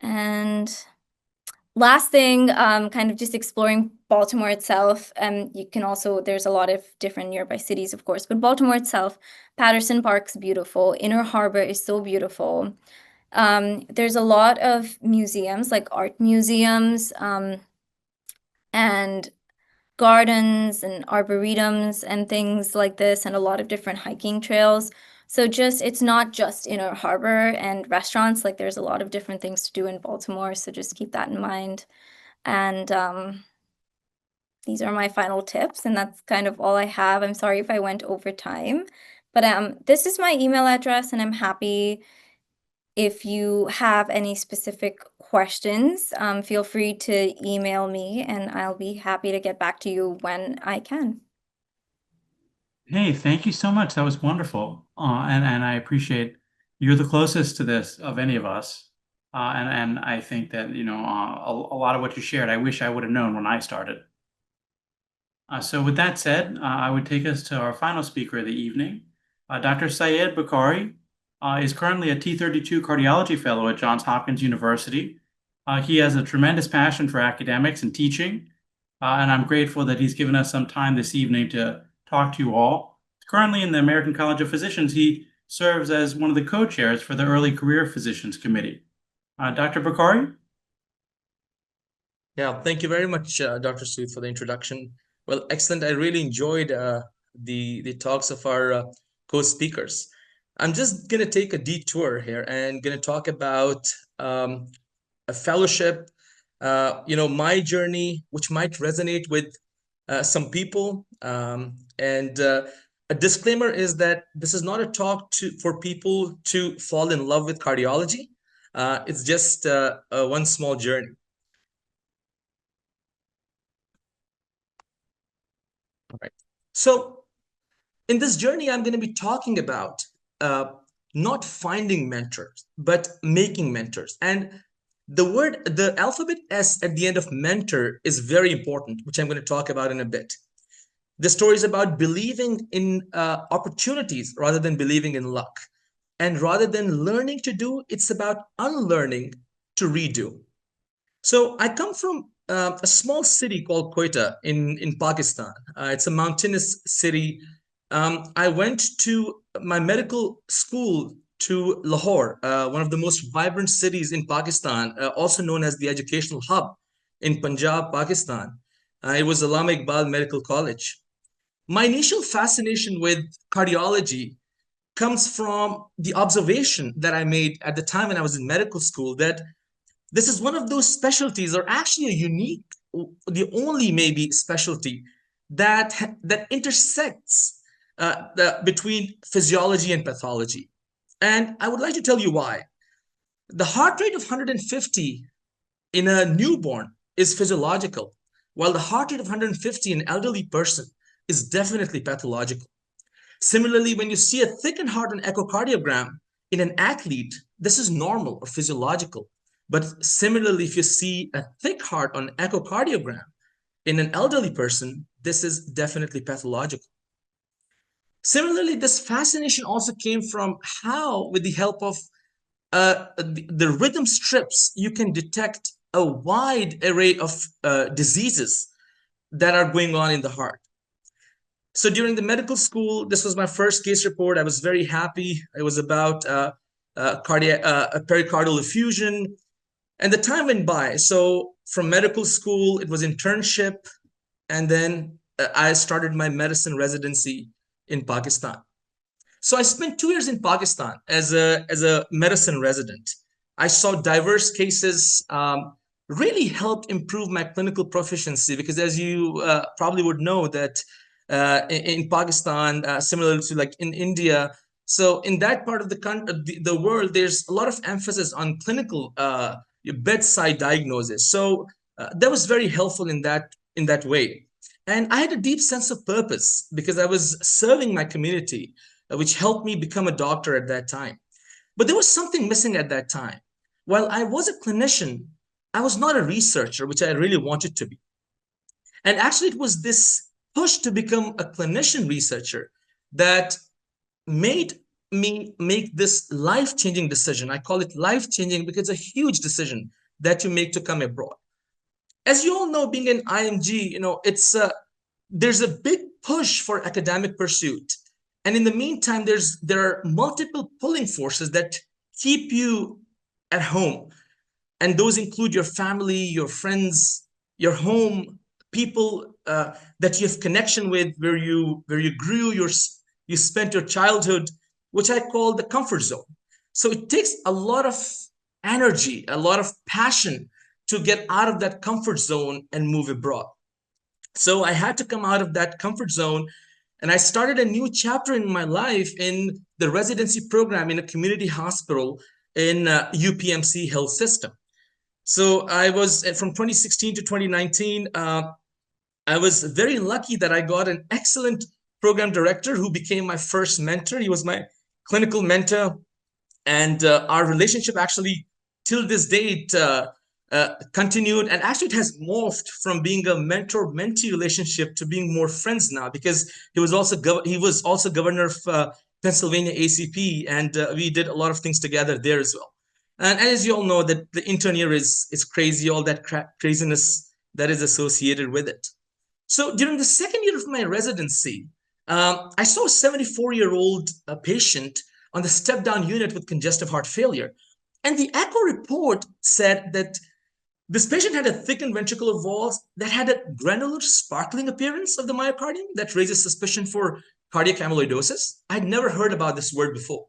Speaker 3: And last thing, kind of just exploring Baltimore itself. There's a lot of different nearby cities, of course, but Baltimore itself, Patterson Park's beautiful. Inner Harbor is so beautiful. There's a lot of museums, like art museums, and gardens and arboretums and things like this, and a lot of different hiking trails. So it's not just Inner Harbor and restaurants, like there's a lot of different things to do in Baltimore, so just keep that in mind. And these are my final tips, and that's kind of all I have. I'm sorry if I went over time, but this is my email address, and I'm happy if you have any specific questions, feel free to email me, and I'll be happy to get back to you when I can.
Speaker 1: Hey, thank you so much. That was wonderful. And I appreciate you're the closest to this of any of us. And I think that, a lot of what you shared, I wish I would have known when I started. So with that said, I would take us to our final speaker of the evening. Dr. Syed Bukhari is currently a T32 cardiology fellow at Johns Hopkins University. He has a tremendous passion for academics and teaching, and I'm grateful that he's given us some time this evening to talk to you all. Currently in the American College of Physicians, he serves as one of the co-chairs for the Early Career Physicians Committee. Dr. Bukhari?
Speaker 4: Yeah, thank you very much, Dr. Sood, for the introduction. Well, excellent. I really enjoyed the talks of our co-speakers. I'm just going to take a detour here and going to talk about a fellowship, my journey, which might resonate with some people. And a disclaimer is that this is not a talk for people to fall in love with cardiology. It's just one small journey. All right. So in this journey, I'm going to be talking about not finding mentors, but making mentors. And the alphabet S at the end of mentor is very important, which I'm going to talk about in a bit. The story is about believing in opportunities rather than believing in luck. And rather than learning to do, it's about unlearning to redo. So I come from a small city called Quetta in Pakistan. It's a mountainous city. I went to my medical school to Lahore, one of the most vibrant cities in Pakistan, also known as the educational hub in Punjab, Pakistan. It was Allama Iqbal Medical College. My initial fascination with cardiology comes from the observation that I made at the time when I was in medical school that this is one of those specialties, or actually a unique, the only maybe specialty that intersects between physiology and pathology. And I would like to tell you why. The heart rate of 150 in a newborn is physiological, while the heart rate of 150 in an elderly person is definitely pathological. Similarly, when you see a thickened heart on echocardiogram in an athlete, this is normal or physiological. But similarly, if you see a thick heart on echocardiogram in an elderly person, this is definitely pathological. Similarly, this fascination also came from how, with the help of the rhythm strips, you can detect a wide array of diseases that are going on in the heart. So during the medical school, this was my first case report. I was very happy. It was about pericardial effusion. And the time went by. So from medical school, it was internship. And then I started my medicine residency in Pakistan. So I spent 2 years in Pakistan as a medicine resident. I saw diverse cases, really helped improve my clinical proficiency because as you probably would know that in Pakistan, similar to like in India, so in that part of the country, the world, there's a lot of emphasis on clinical bedside diagnosis. So that was very helpful in that way. And I had a deep sense of purpose because I was serving my community, which helped me become a doctor at that time. But there was something missing at that time. While I was a clinician, I was not a researcher, which I really wanted to be. And actually, it was this push to become a clinician researcher that made me make this life-changing decision. I call it life-changing because it's a huge decision that you make to come abroad. As you all know, being an IMG, there's a big push for academic pursuit. And in the meantime, there are multiple pulling forces that keep you at home. And those include your family, your friends, your home, people that you have connection with, where you grew, you spent your childhood, which I call the comfort zone. So it takes a lot of energy, a lot of passion to get out of that comfort zone and move abroad. So I had to come out of that comfort zone, and I started a new chapter in my life in the residency program in a community hospital in UPMC health system. So I was from 2016 to 2019. I was very lucky that I got an excellent program director who became my first mentor. He was my clinical mentor, and our relationship actually till this date continued, and actually it has morphed from being a mentor-mentee relationship to being more friends now because he was also governor of Pennsylvania ACP, and we did a lot of things together there as well. And as you all know, that the intern year is crazy, all that craziness that is associated with it. So during the second year of my residency, I saw a 74-year-old patient on the step-down unit with congestive heart failure. And the echo report said that This patient had a thickened ventricular walls that had a granular sparkling appearance of the myocardium that raises suspicion for cardiac amyloidosis. I'd never heard about this word before.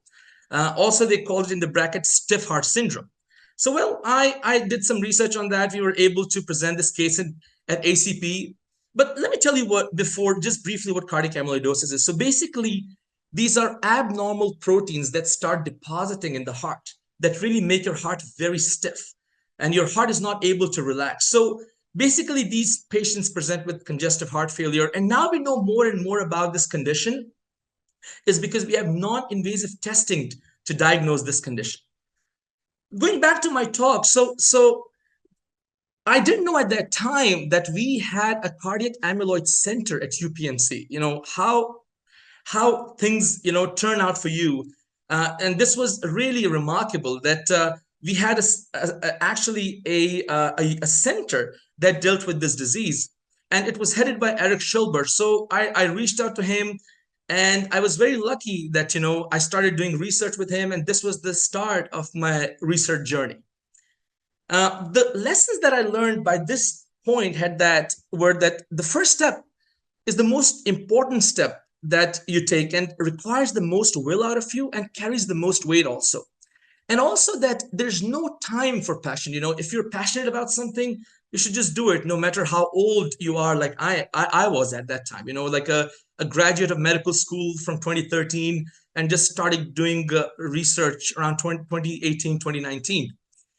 Speaker 4: Also, they called it in the bracket stiff heart syndrome. So, well, I did some research on that. We were able to present this case at ACP. But let me tell you just briefly what cardiac amyloidosis is. So basically, these are abnormal proteins that start depositing in the heart that really make your heart very stiff, and your heart is not able to relax. So basically, these patients present with congestive heart failure. And now we know more and more about this condition is because we have non-invasive testing to diagnose this condition. Going back to my talk, so I didn't know at that time that we had a cardiac amyloid center at UPMC. How things turn out for you, and this was really remarkable that we had actually a center that dealt with this disease, and it was headed by Eric Schilber. So I reached out to him, and I was very lucky that I started doing research with him, and this was the start of my research journey. The lessons that I learned by this point were that the first step is the most important step that you take and requires the most will out of you and carries the most weight also. And also that there's no time for passion. If you're passionate about something, you should just do it no matter how old you are, like I was at that time, like a graduate of medical school from 2013 and just started doing research around 2018, 2019.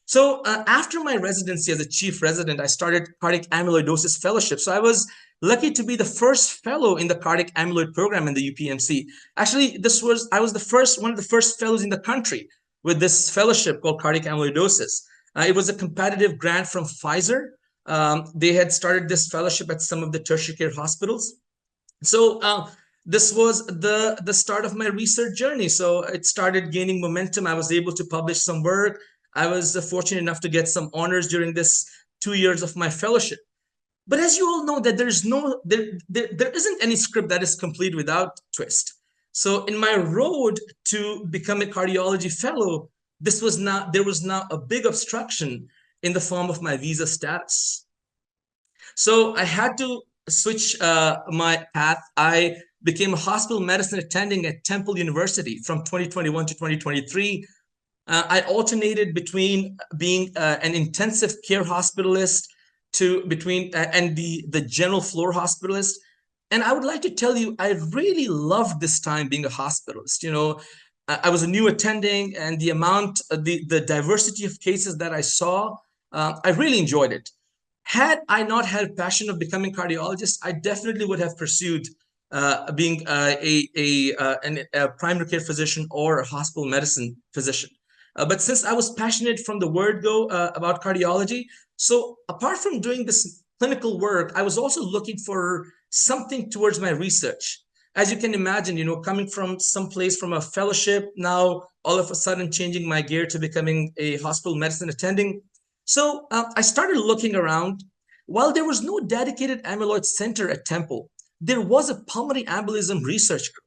Speaker 4: So after my residency as a chief resident, I started cardiac amyloidosis fellowship. So I was lucky to be the first fellow in the cardiac amyloid program in the UPMC. Actually, I was one of the first fellows in the country with this fellowship called cardiac amyloidosis. It was a competitive grant from Pfizer. They had started this fellowship at some of the tertiary care hospitals. So this was the start of my research journey. So it started gaining momentum. I was able to publish some work. I was fortunate enough to get some honors during this 2 years of my fellowship. But as you all know, that there isn't any script that is complete without twist. So in my road to become a cardiology fellow, there was now a big obstruction in the form of my visa status. So I had to switch my path. I became a hospital medicine attending at Temple University from 2021 to 2023. I alternated between being an intensive care hospitalist and the general floor hospitalist. And I would like to tell you, I really loved this time being a hospitalist. I was a new attending, and the diversity of cases that I saw, I really enjoyed it. Had I not had passion of becoming a cardiologist, I definitely would have pursued being a primary care physician or a hospital medicine physician. But since I was passionate from the word go about cardiology, so apart from doing this clinical work, I was also looking for something towards my research. As you can imagine, coming from someplace from a fellowship, now all of a sudden changing my gear to becoming a hospital medicine attending. So I started looking around. While there was no dedicated amyloid center at Temple, there was a pulmonary embolism research group.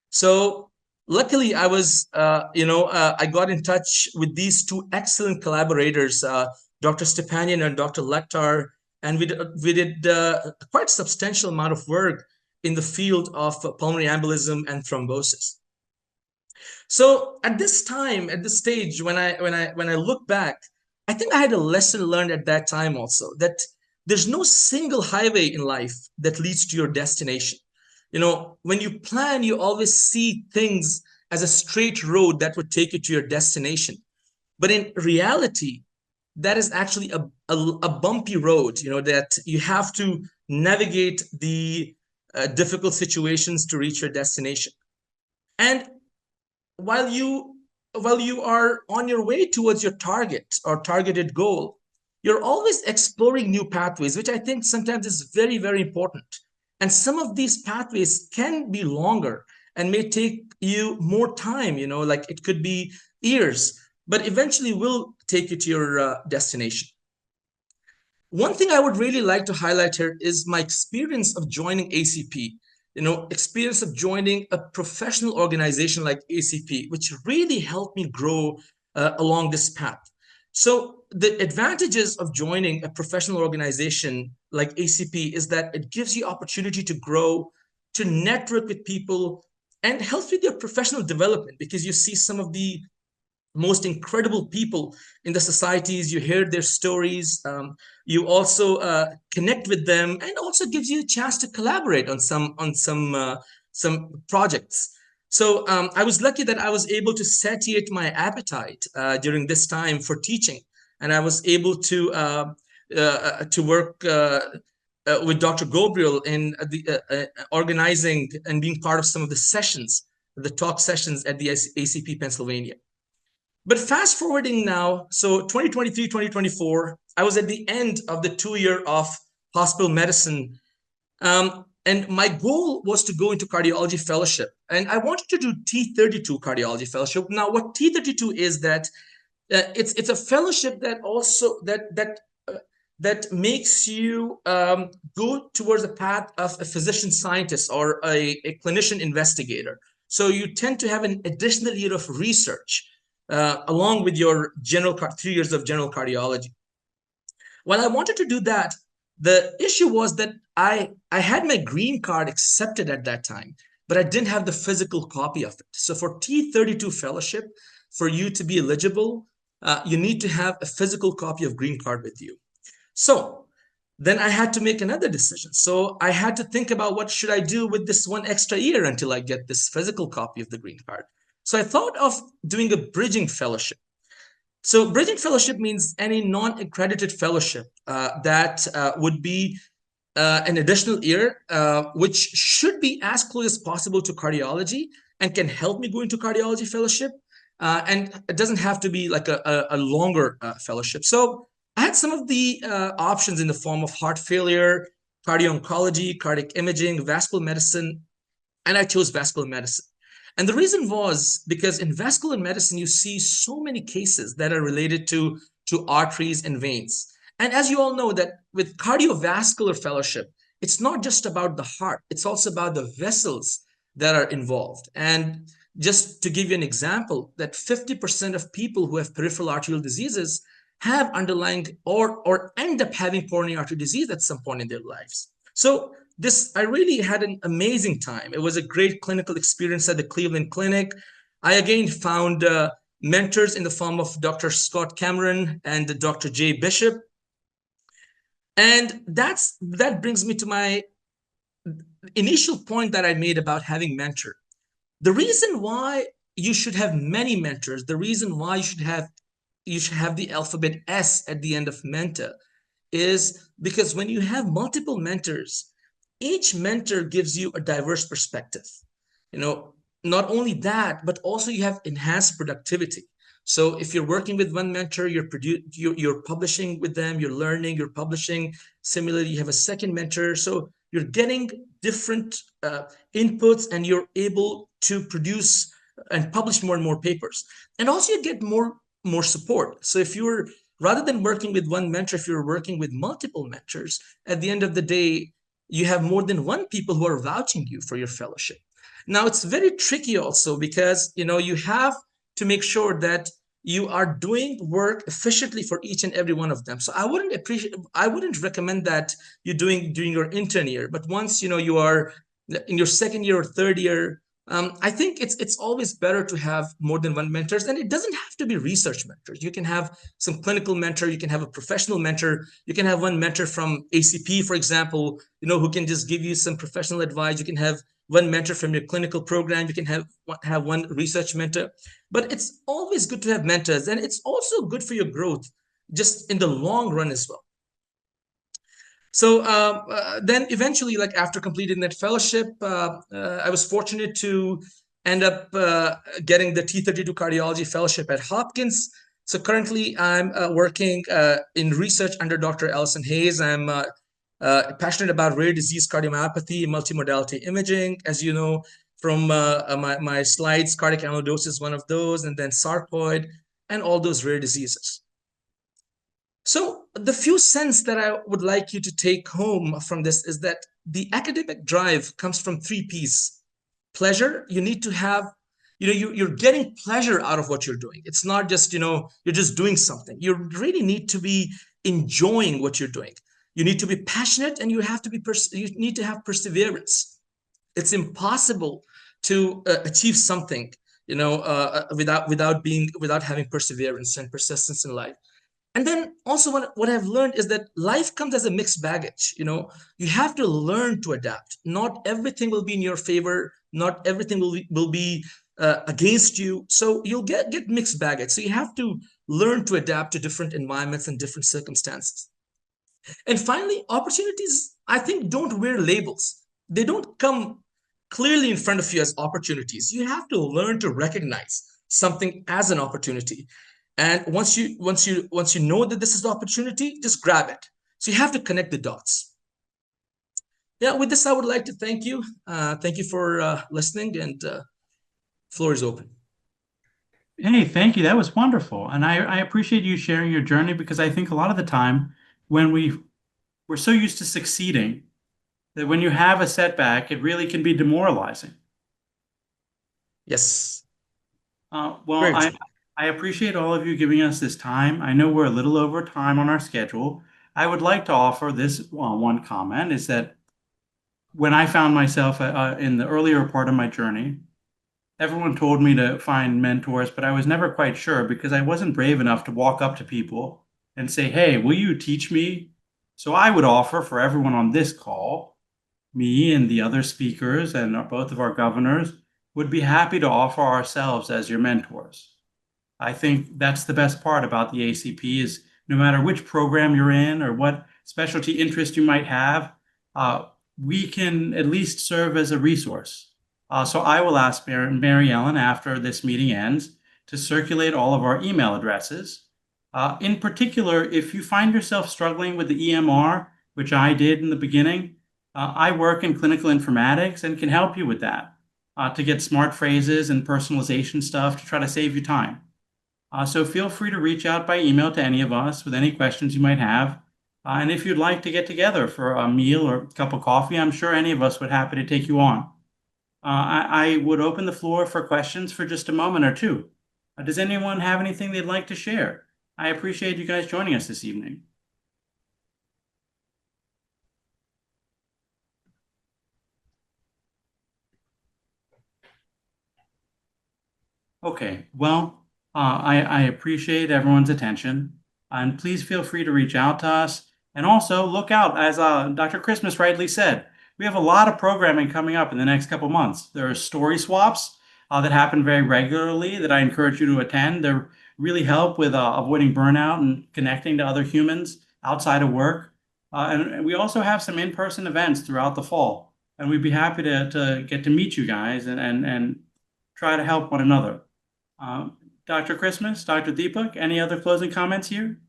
Speaker 4: So luckily, I was, I got in touch with these two excellent collaborators, Dr. Stepanian and Dr. Lectar, and we did quite a substantial amount of work in the field of pulmonary embolism and thrombosis. So at this time, at this stage, when I look back, I think I had a lesson learned at that time also, that there's no single highway in life that leads to your destination. When you plan, you always see things as a straight road that would take you to your destination. But in reality, that is actually a bumpy road, that you have to navigate the difficult situations to reach your destination. And while you are on your way towards your target or targeted goal, you're always exploring new pathways, which I think sometimes is very, very important. And some of these pathways can be longer and may take you more time, like it could be years, but eventually will take you to your destination. One thing I would really like to highlight here is my experience of joining ACP, experience of joining a professional organization like ACP, which really helped me grow along this path. So the advantages of joining a professional organization like ACP is that it gives you opportunity to grow, to network with people, and helps with your professional development, because you see some of the most incredible people in the societies. You hear their stories. You also connect with them, and also gives you a chance to collaborate on some projects. So I was lucky that I was able to satiate my appetite during this time for teaching, and I was able to work with Dr. Gabriel in organizing and being part of some of the sessions, the talk sessions at the ACP Pennsylvania. But fast forwarding now, so 2023, 2024, I was at the end of the 2 year of hospital medicine. And my goal was to go into cardiology fellowship. And I wanted to do T32 cardiology fellowship. Now, what T32 is that it's a fellowship that also that makes you go towards a path of a physician scientist or a clinician investigator. So you tend to have an additional year of research along with your 3 years of general cardiology. While I wanted to do that, the issue was that I had my green card accepted at that time, but I didn't have the physical copy of it. So for T32 fellowship, for you to be eligible, you need to have a physical copy of green card with you. So then I had to make another decision. So I had to think about, what should I do with this 1 extra year until I get this physical copy of the green card? So I thought of doing a bridging fellowship. So bridging fellowship means any non-accredited fellowship that would be an additional year, which should be as close as possible to cardiology and can help me go into cardiology fellowship. And it doesn't have to be like a longer fellowship. So I had some of the options in the form of heart failure, cardio-oncology, cardiac imaging, vascular medicine, and I chose vascular medicine. And the reason was because in vascular medicine, you see so many cases that are related to arteries and veins. And as you all know, that with cardiovascular fellowship, it's not just about the heart, it's also about the vessels that are involved. And just to give you an example, that 50% of people who have peripheral arterial diseases have underlying or end up having coronary artery disease at some point in their lives. So I really had an amazing time. It was a great clinical experience at the Cleveland Clinic. I again found mentors in the form of Dr. Scott Cameron and Dr. Jay Bishop. And that brings me to my initial point that I made about having mentor. The reason why you should have many mentors, the reason why you should have the alphabet S at the end of mentor, is because when you have multiple mentors, each mentor gives you a diverse perspective. Not only that, but also you have enhanced productivity. So if you're working with one mentor, you're publishing with them, you're learning, you're publishing. Similarly, you have a second mentor. So you're getting different inputs, and you're able to produce and publish more and more papers. And also you get more support. So if you're, rather than working with one mentor, if you're working with multiple mentors, at the end of the day, you have more than one people who are vouching you for your fellowship. Now, it's very tricky also because, you have to make sure that you are doing work efficiently for each and every one of them. So I wouldn't recommend that you're doing during your intern year, but once, you are in your second year or third year, I think it's always better to have more than one mentors, and it doesn't have to be research mentors. You can have some clinical mentor, you can have a professional mentor, you can have one mentor from ACP, for example, who can just give you some professional advice. You can have one mentor from your clinical program. You can have one research mentor. But it's always good to have mentors, and it's also good for your growth, just in the long run as well. So then eventually, like after completing that fellowship, I was fortunate to end up getting the T32 cardiology fellowship at Hopkins. So currently I'm working in research under Dr. Allison Hayes. I'm passionate about rare disease cardiomyopathy, multimodality imaging. As you know from my slides, cardiac amyloidosis is one of those, and then sarcoid and all those rare diseases. So the few cents that I would like you to take home from this is that the academic drive comes from 3 P's. Pleasure, you need to have you're getting pleasure out of what you're doing. It's not just, you're just doing something. You really need to be enjoying what you're doing. You need to be passionate, and you need to have perseverance. It's impossible to achieve something, without having perseverance and persistence in life. And then also what I've learned is that life comes as a mixed baggage. You have to learn to adapt. Not everything will be in your favor. Not everything will be against you. So you'll get mixed baggage. So you have to learn to adapt to different environments and different circumstances. And finally, opportunities, I think, don't wear labels. They don't come clearly in front of you as opportunities. You have to learn to recognize something as an opportunity. And once you know that this is the opportunity, just grab it. So you have to connect the dots. Yeah, with this, I would like to thank you. Thank you for listening, and floor is open.
Speaker 1: Hey, thank you. That was wonderful. And I appreciate you sharing your journey, because I think a lot of the time when we're so used to succeeding that when you have a setback, it really can be demoralizing.
Speaker 4: Yes.
Speaker 1: Well, I appreciate all of you giving us this time. I know we're a little over time on our schedule. I would like to offer this one comment, is that when I found myself in the earlier part of my journey, everyone told me to find mentors, but I was never quite sure because I wasn't brave enough to walk up to people and say, hey, will you teach me? So I would offer for everyone on this call, me and the other speakers and both of our governors would be happy to offer ourselves as your mentors. I think that's the best part about the ACP is no matter which program you're in or what specialty interest you might have, we can at least serve as a resource. So I will ask Mary Ellen after this meeting ends to circulate all of our email addresses. In particular, if you find yourself struggling with the EMR, which I did in the beginning, I work in clinical informatics and can help you with that to get smart phrases and personalization stuff to try to save you time. So feel free to reach out by email to any of us with any questions you might have. And if you'd like to get together for a meal or a cup of coffee, I'm sure any of us would be happy to take you on. I would open the floor for questions for just a moment or two. Does anyone have anything they'd like to share? I appreciate you guys joining us this evening. Okay, well, I appreciate everyone's attention, and please feel free to reach out to us. And also look out, as Dr. Christmas rightly said, we have a lot of programming coming up in the next couple months. There are story swaps that happen very regularly that I encourage you to attend. They really help with avoiding burnout and connecting to other humans outside of work. And we also have some in-person events throughout the fall, and we'd be happy to get to meet you guys and try to help one another. Dr. Christmas, Dr. Deepak, any other closing comments here?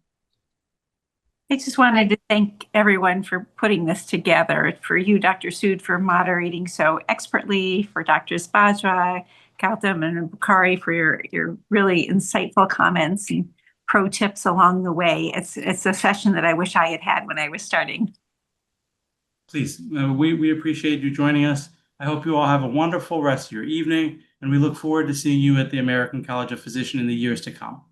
Speaker 5: I just wanted to thank everyone for putting this together, for you, Dr. Sood, for moderating so expertly, for Drs. Bajwa, Gautam, and Bukhari for your really insightful comments and pro tips along the way. It's a session that I wish I had had when I was starting.
Speaker 1: Please, we appreciate you joining us. I hope you all have a wonderful rest of your evening, and we look forward to seeing you at the American College of Physicians in the years to come.